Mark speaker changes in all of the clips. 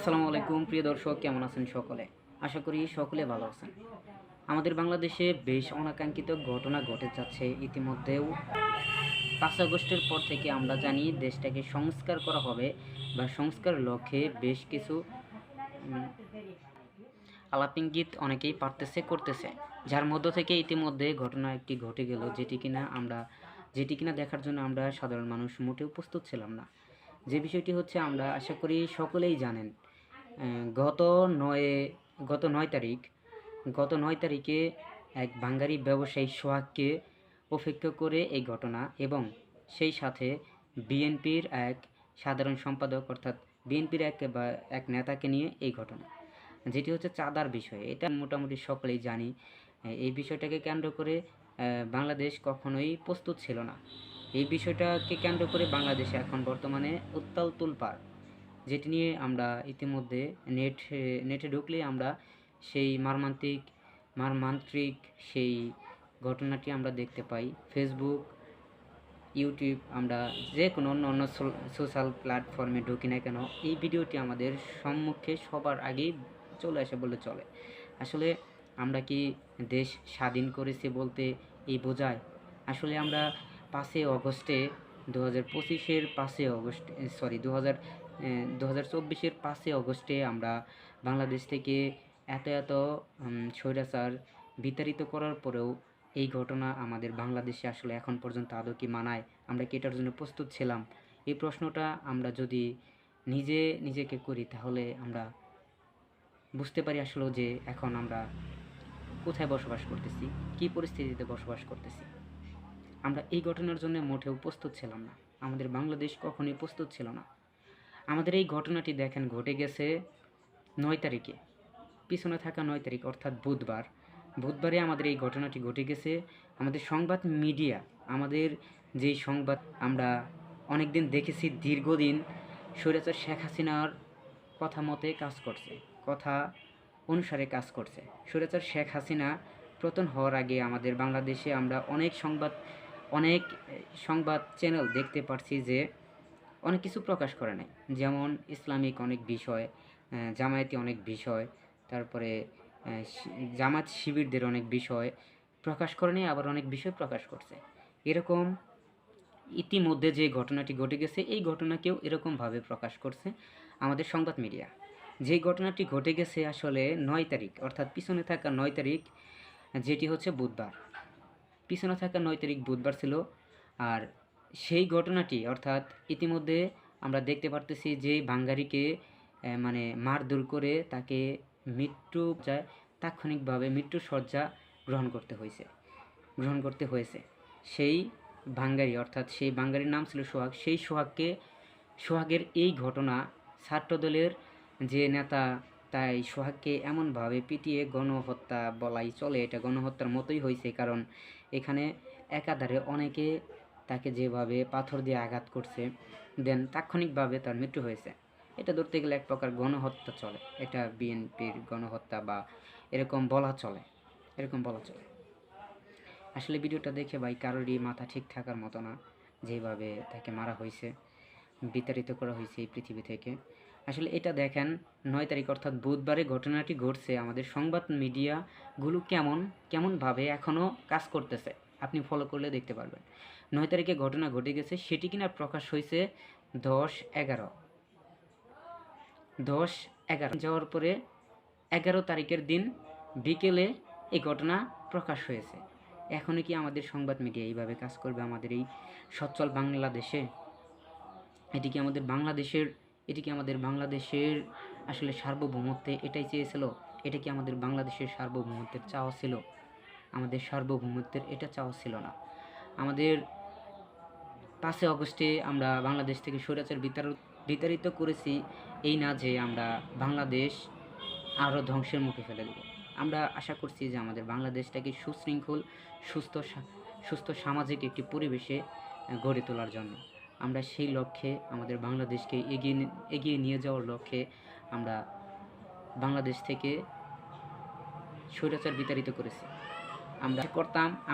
Speaker 1: আসসালামু আলাইকুম প্রিয় দর্শক, কেমন আছেন সকলে? আশা করি সকলে ভালো আছেন। আমাদের বাংলাদেশে বেশ অনাকাঙ্ক্ষিত ঘটনা ঘটে যাচ্ছে ইতিমধ্যেও। ৫ আগস্টের পর থেকে আমরা জানি দেশটাকে সংস্কার করা হবে বা সংস্কার লক্ষ্যে বেশ কিছু আলাপ ইঙ্গিত অনেকেই পারতেছে করতেছে, যার মধ্য থেকে ইতিমধ্যে ঘটনা একটি ঘটে গেল যেটি কিনা দেখার জন্য আমরা সাধারণ মানুষ মোটেও প্রস্তুত ছিলাম না। যে বিষয়টি হচ্ছে, আমরা আশা করি সকলেই জানেন, গত নয়ে গত ৯ তারিখ গত ৯ তারিখে এক বাঙালি ব্যবসায়ী সোহাগকে উপেক্ষা করে এই ঘটনা, এবং সেই সাথে বিএনপির এক সাধারণ সম্পাদক অর্থাৎ বিএনপির এক নেতাকে নিয়ে এই ঘটনা, যেটি হচ্ছে চাঁদার বিষয়। এটা মোটামুটি সকলেই জানি। এই বিষয়টাকে কেন্দ্র করে বাংলাদেশ কখনোই প্রস্তুত ছিল না। এই বিষয়টাকে কেন্দ্র করে বাংলাদেশে এখন বর্তমানে উত্তাল তুলপাড়, যেটি নিয়ে আমরা ইতিমধ্যে নেটে ঢুকলেই আমরা সেই মর্মান্তিক সেই ঘটনাটি আমরা দেখতে পাই। ফেসবুক, ইউটিউব, আমরা যে কোনো অন্য সোশ্যাল প্ল্যাটফর্মে ঢুকি না কেন, এই ভিডিওটি আমাদের সম্মুখে সবার আগেই চলে আসে বলে চলে। আসলে আমরা কি দেশ স্বাধীন করেছি বলতে এই বোঝায়? আসলে আমরা 5 আগস্টে 2025-এর 5 আগস্ট, সরি 2024-এর 5 আগস্টে আমরা বাংলাদেশ থেকে এত স্বৈরাচার বিতাড়িত করার পরেও এই ঘটনা আমাদের বাংলাদেশে আসলে এখন পর্যন্ত আদৌ কি মানায়? আমরা কি এটার জন্য প্রস্তুত ছিলাম? এই প্রশ্নটা আমরা যদি নিজেকে করি, তাহলে আমরা বুঝতে পারি আসলে যে এখন আমরা কোথায় বসবাস করতেছি, কী পরিস্থিতিতে বসবাস করতেছি। আমরা এই ঘটনার জন্য মোটেও প্রস্তুত ছিলাম না। আমাদের বাংলাদেশ কখনোই প্রস্তুত ছিল না। আমাদের এই ঘটনাটি দেখেন ঘটে গেছে ৯ তারিখে, পিছনে থাকা ৯ তারিখ অর্থাৎ বুধবারে আমাদের এই ঘটনাটি ঘটে গেছে। আমাদের সংবাদ মিডিয়া, আমাদের যেই সংবাদ আমরা অনেক দিন দেখেছি, দীর্ঘদিন স্বৈরাচার শেখ হাসিনার কথা মতে কাজ করছে, কথা অনুসারে কাজ করছে। স্বৈরাচার শেখ হাসিনা পতন হওয়ার আগে আমাদের বাংলাদেশে আমরা অনেক সংবাদ চ্যানেল দেখতে পারছি যে অনেক কিছু প্রকাশ করে নাই, যেমন ইসলামিক অনেক বিষয়, জামায়াতি অনেক বিষয়, তারপরে জামাত শিবিরদের অনেক বিষয় প্রকাশ করে নাই, আবার অনেক বিষয় প্রকাশ করছে। এরকম ইতিমধ্যে যে ঘটনাটি ঘটে গেছে, এই ঘটনাকেও এরকমভাবে প্রকাশ করছে আমাদের সংবাদ মিডিয়া। যে ঘটনাটি ঘটে গেছে আসলে ৯ তারিখ, অর্থাৎ পিছনে থাকা ৯ তারিখ, যেটি হচ্ছে বুধবার। পিছনে থাকা ৯ তারিখ বুধবার ছিল। আর সেই ঘটনাটি অর্থাৎ ইতিমধ্যে আমরা দেখতে পারতেছি যে বাঙালিকে মানে মারধর করে তাকে তাৎক্ষণিকভাবে মৃত্যুশয্যা গ্রহণ করতে হয়েছে। সেই বাঙালি অর্থাৎ সেই বাঙালির নাম ছিল সোহাগ। সেই সোহাগের এই ঘটনা ছাত্রদলের যে নেতা, তাই সোহাগকে এমনভাবে পিটিয়ে গণহত্যা বলাই চলে, এটা গণহত্যার মতোই হয়েছে। কারণ এখানে একাধারে অনেকে তাকে যেভাবে পাথর দিয়ে আঘাত করছে, দেন তাৎক্ষণিকভাবে তার মৃত্যু হয়েছে। এটা ধরতে গেলে এক প্রকার গণহত্যা চলে, এটা বিএনপির গণহত্যা বা এরকম বলা চলে। আসলে ভিডিওটা দেখে ভাই কারোরই মাথা ঠিক থাকার মতো না, যেভাবে তাকে মারা হয়েছে, বিতাড়িত করা হয়েছে এই পৃথিবী থেকে। আসলে এটা দেখেন ৯ তারিখ অর্থাৎ বুধবারে ঘটনাটি ঘটছে। আমাদের সংবাদ মিডিয়াগুলো কেমনভাবে এখনও কাজ করতেছে, আপনি ফলো করলে দেখতে পারবেন। ৯ তারিখে ঘটনা ঘটে গেছে, সেটি কিনা প্রকাশ হয়েছে 10/11 যাওয়ার পরে 11 তারিখের দিন বিকেলে এই ঘটনা প্রকাশ হয়েছে। এখনও কি আমাদের সংবাদ মিডিয়া এইভাবে কাজ করবে আমাদের এই সচ্ছল বাংলাদেশে? এটি কি আমাদের বাংলাদেশের আসলে সার্বভৌমত্বে এটাই চেয়েছিল? এটা কি আমাদের বাংলাদেশের সার্বভৌমত্বের চাওয়া ছিল? আমাদের সার্বভৌমত্বের এটা চাওয়া ছিল না। আমাদের 5 আগস্টে আমরা বাংলাদেশ থেকে স্বৈরাচার বিতাড়িত করেছি, এই না যে আমরা বাংলাদেশ আরও ধ্বংসের মুখে ফেলে দেব। আমরা আশা করছি যে আমাদের বাংলাদেশটাকে সুশৃঙ্খল, সুস্থ সামাজিক একটি পরিবেশে গড়ে তোলার জন্য আমরা সেই লক্ষ্যে আমাদের বাংলাদেশকে এগিয়ে নিয়ে যাওয়ার লক্ষ্যে আমরা বাংলাদেশ থেকে স্বৈরাচার বিতাড়িত করেছি।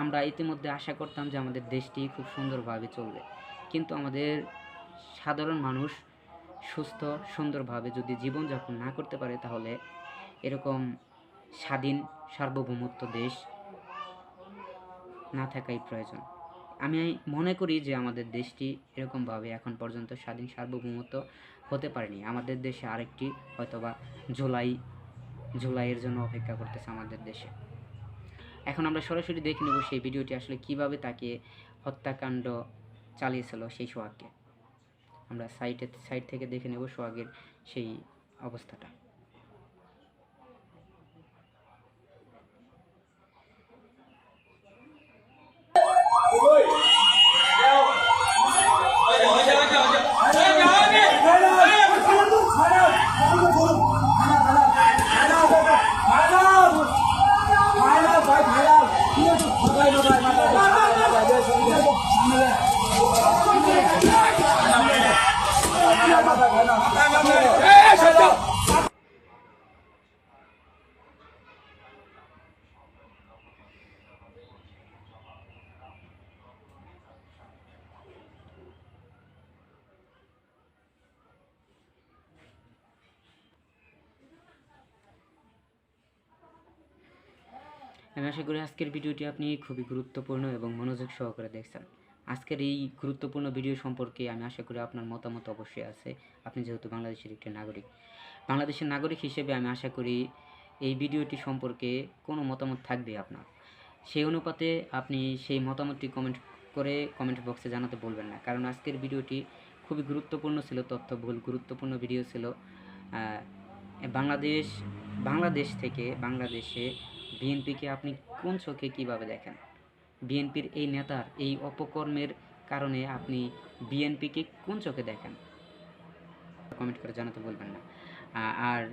Speaker 1: আমরা ইতিমধ্যে আশা করতাম যে আমাদের দেশটি খুব সুন্দরভাবে চলবে, কিন্তু আমাদের সাধারণ মানুষ সুস্থ সুন্দরভাবে যদি জীবনযাপন না করতে পারে, তাহলে এরকম স্বাধীন সার্বভৌমত্ব দেশ না থাকাই প্রয়োজন। আমি মনে করি যে আমাদের দেশটি এরকমভাবে এখন পর্যন্ত স্বাধীন সার্বভৌমত্ব হতে পারেনি। আমাদের দেশে আরেকটি হয়তোবা জুলাইয়ের জন্য অপেক্ষা করতেছে আমাদের দেশে। এখন আমরা সরাসরি দেখে নেব সেই ভিডিওটি আসলে কিভাবে তাকে হত্যাকাণ্ড চালিয়েছিল সেই সোহাগকে। আমরা সাইড থেকে দেখে নেব সোহাগের সেই অবস্থাটা। আমি আশা করি আজকের ভিডিওটি আপনি খুবই গুরুত্বপূর্ণ এবং মনোযোগ সহকারে দেখছেন। আজকের এই গুরুত্বপূর্ণ ভিডিও সম্পর্কে আমি আশা করি আপনার মতামত অবশ্যই আছে। আপনি যেহেতু বাংলাদেশের একটি নাগরিক, বাংলাদেশের নাগরিক হিসেবে আমি আশা করি এই ভিডিওটি সম্পর্কে কোনো মতামত থাকবে আপনার। সেই অনুপাতে আপনি সেই মতামতটি কমেন্ট বক্সে জানাতে বলবেন না, কারণ আজকের ভিডিওটি খুবই গুরুত্বপূর্ণ ছিল, তথ্যবহুল গুরুত্বপূর্ণ ভিডিও ছিল। বাংলাদেশে বিএনপিকে আপনি কোন চোখে কীভাবে দেখেন? বিএনপির এই নেতার এই অপকর্মের কারণে আপনি বিএনপিকে কোন চোখে দেখেন? কমেন্ট করে জানাতে বলবেন না। আর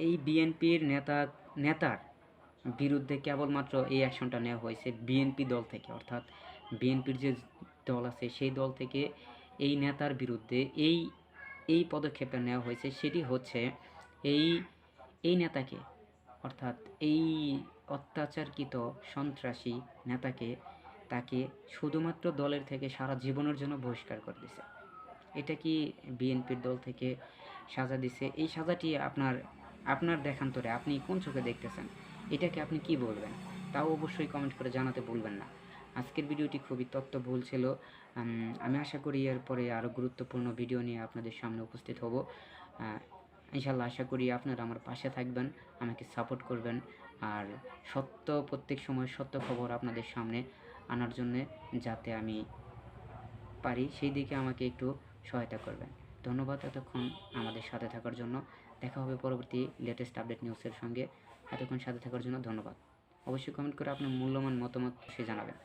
Speaker 1: এই বিএনপির নেতার বিরুদ্ধে কেবলমাত্র এই অ্যাকশনটা নেওয়া হয়েছে বিএনপি দল থেকে, অর্থাৎ বিএনপির যে দল আছে সেই দল থেকে এই নেতার বিরুদ্ধে এই পদক্ষেপটা নেওয়া হয়েছে। সেটি হচ্ছে এই নেতাকে, অর্থাৎ এই অত্যাচারকৃত সন্ত্রাসী নেতাকে তাকে শুধুমাত্র দলের থেকে সারা জীবনের জন্য বহিষ্কার করে দিয়েছে। এটা কি বিএনপির দল থেকে সাজা দিছে? এই সাজাটি আপনার দেখান্তরে আপনি কোন চোখে দেখতেছেন? এটাকে আপনি কি বলবেন? তাও অবশ্যই কমেন্ট করে জানাতে ভুলবেন না। আজকের ভিডিওটি খুবই তথ্যবহুল ছিল। আমি আশা করি এরপরে আরও গুরুত্বপূর্ণ ভিডিও নিয়ে আপনাদের সামনে উপস্থিত হব। ইনশাল্লাহ আশা করি আপনারা আমার পাশে থাকবেন, আমাকে সাপোর্ট করবেন, আর প্রত্যেক সময় সত্য খবর আপনাদের সামনে আনার জন্যে যাতে আমি পারি সেই দিকে আমাকে একটু সহায়তা করবেন। ধন্যবাদ এতক্ষণ আমাদের সাথে থাকার জন্য। দেখা হবে পরবর্তী লেটেস্ট আপডেট নিউজের সঙ্গে। এতক্ষণ সাথে থাকার জন্য ধন্যবাদ। অবশ্যই কমেন্ট করে আপনার মূল্যবান মতামত সে জানাবেন।